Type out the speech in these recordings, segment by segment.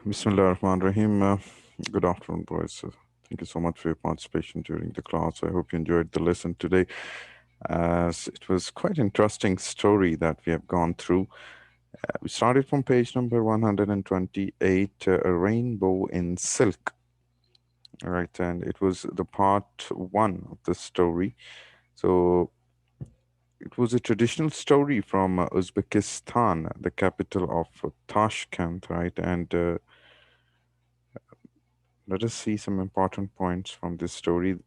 Bismillah ar-Rahman Rahim. Good afternoon, boys. Thank you so much for your participation during the class. I hope you enjoyed the lesson today, as it was quite interesting story that we have gone through. We started from page number 128, A Rainbow in Silk, right? And it was the part one of the story. So it was a traditional story from Uzbekistan, the capital of Tashkent, right? And let us see some important points from this story.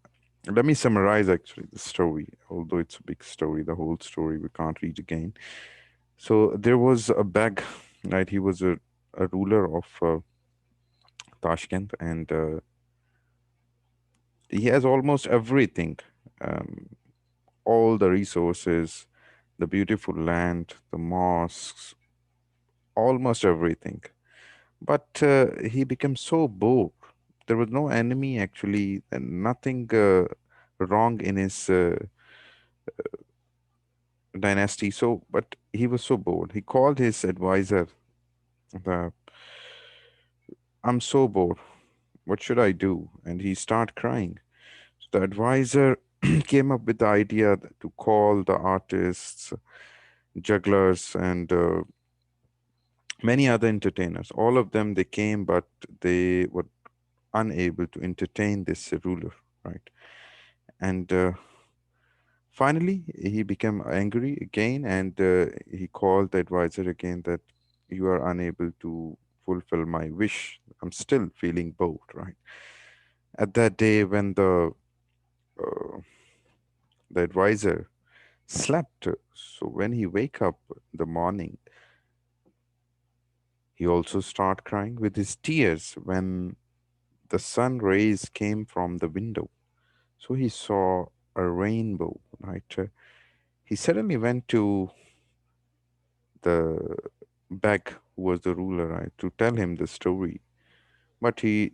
Let me summarize actually the story, although it's a big story, the whole story we can't read again. So there was a beg, right? He was a ruler of Tashkent, and he has almost everything, um, all the resources, the beautiful land, the mosques, almost everything. But he became so bored. There was no enemy actually, and nothing wrong in his dynasty. So, but he was so bored. He called his advisor. The, I'm so bored. What should I do? And he started crying. So the advisor came up with the idea to call the artists, jugglers, and many other entertainers. All of them they came, but they were unable to entertain this ruler, right? And finally, he became angry again, and he called the advisor again that you are unable to fulfill my wish. I'm still feeling bored, right? At that day, when uh, the advisor slept, so when he wake up in the morning, he also start crying with his tears when the sun rays came from the window. So he saw a rainbow, right? He suddenly went to the Beg, who was the ruler, right, to tell him the story, but he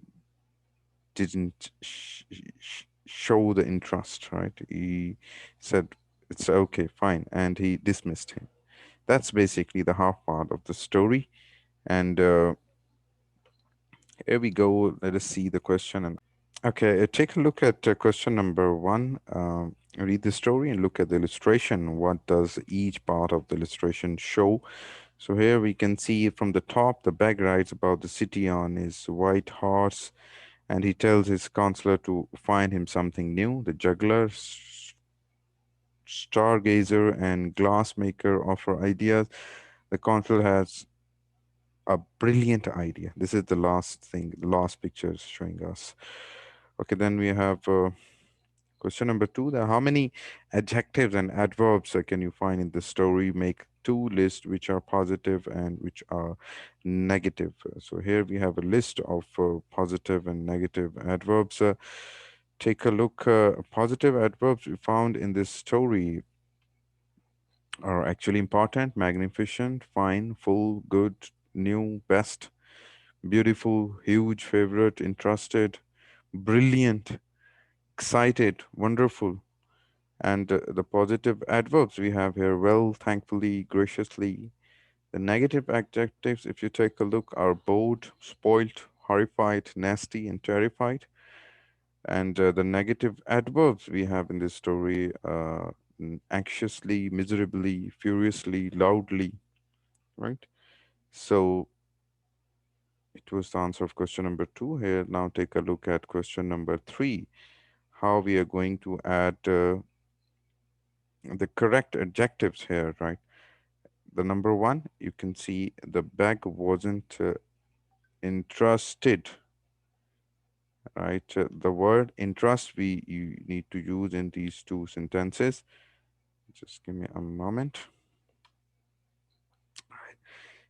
didn't show the interest, right? He said, it's okay, fine, and he dismissed him. That's basically the half part of the story. And here we go. Let us see the question. And okay, take a look at question number one. Read the story and look at the illustration. What does each part of the illustration show? So here we can see from the top, the Beg writes about the city on his white horse, and he tells his counselor to find him something new. The juggler, stargazer, and glassmaker offer ideas. The counselor has a brilliant idea. This is the last thing, last picture is showing us. Okay, then we have question number two. How many adjectives and adverbs can you find in the story? Make two lists which are positive and which are negative. So here we have a list of positive and negative adverbs. Take a look. Positive adverbs we found in this story are actually important: magnificent, fine, full, good, new, best, beautiful, huge, favorite, interested, brilliant, excited, wonderful. And the positive adverbs we have here: well, thankfully, graciously. The negative adjectives, if you take a look, are bored, spoilt, horrified, nasty, and terrified. And the negative adverbs we have in this story: anxiously, miserably, furiously, loudly, right? So it was the answer of question number two here. Now take a look at question number three, how we are going to add the correct adjectives here, right? The number one, you can see the Beg wasn't interested, right? The word interest we you need to use in these two sentences. Just give me a moment.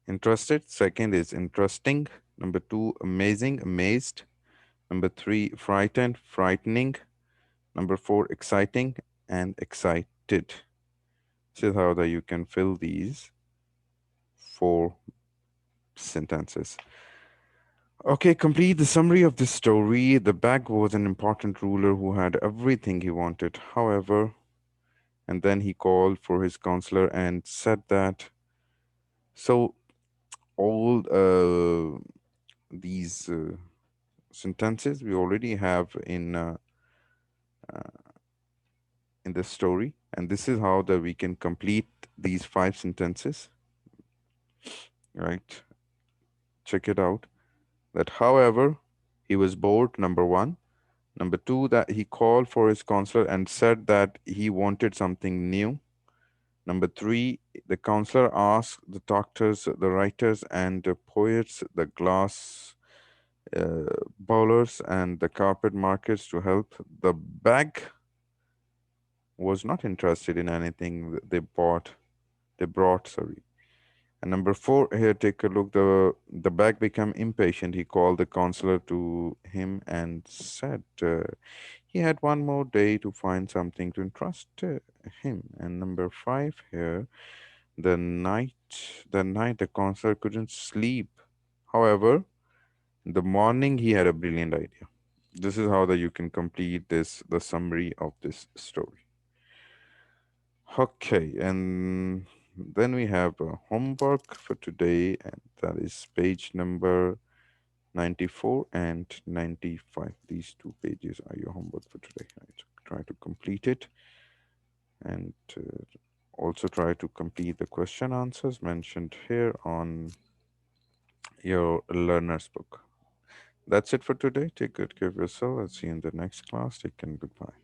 Interested. Second is interesting. Number two, amazing, amazed. Number three, frightened, frightening. Number four, exciting and excited. This is how that you can fill these four sentences. Okay, complete the summary of this story. The Beg was an important ruler who had everything he wanted. However, and then he called for his counselor and said that, so all these sentences we already have in the story, and this is how that we can complete these five sentences, right? Check it out. That, however, he was bored, number one. Number two, that he called for his counselor and said that he wanted something new. Number three, the counselor asked the doctors, the writers, and the poets, the glass bowlers, and the carpet markers to help. The bag was not interested in anything that they brought, sorry. And number four, here, take a look. The bag became impatient. He called the counselor to him and said he had one more day to find something to entrust him. And number five here, the night, the counselor couldn't sleep. However, in the morning he had a brilliant idea. This is how that you can complete this, the summary of this story. Okay, and then we have a homework for today, and that is page number 94 and 95. These two pages are your homework for today. Right? Try to complete it, and also try to complete the question answers mentioned here on your learner's book. That's it for today. Take good care of yourself. I'll see you in the next class. Take care and goodbye.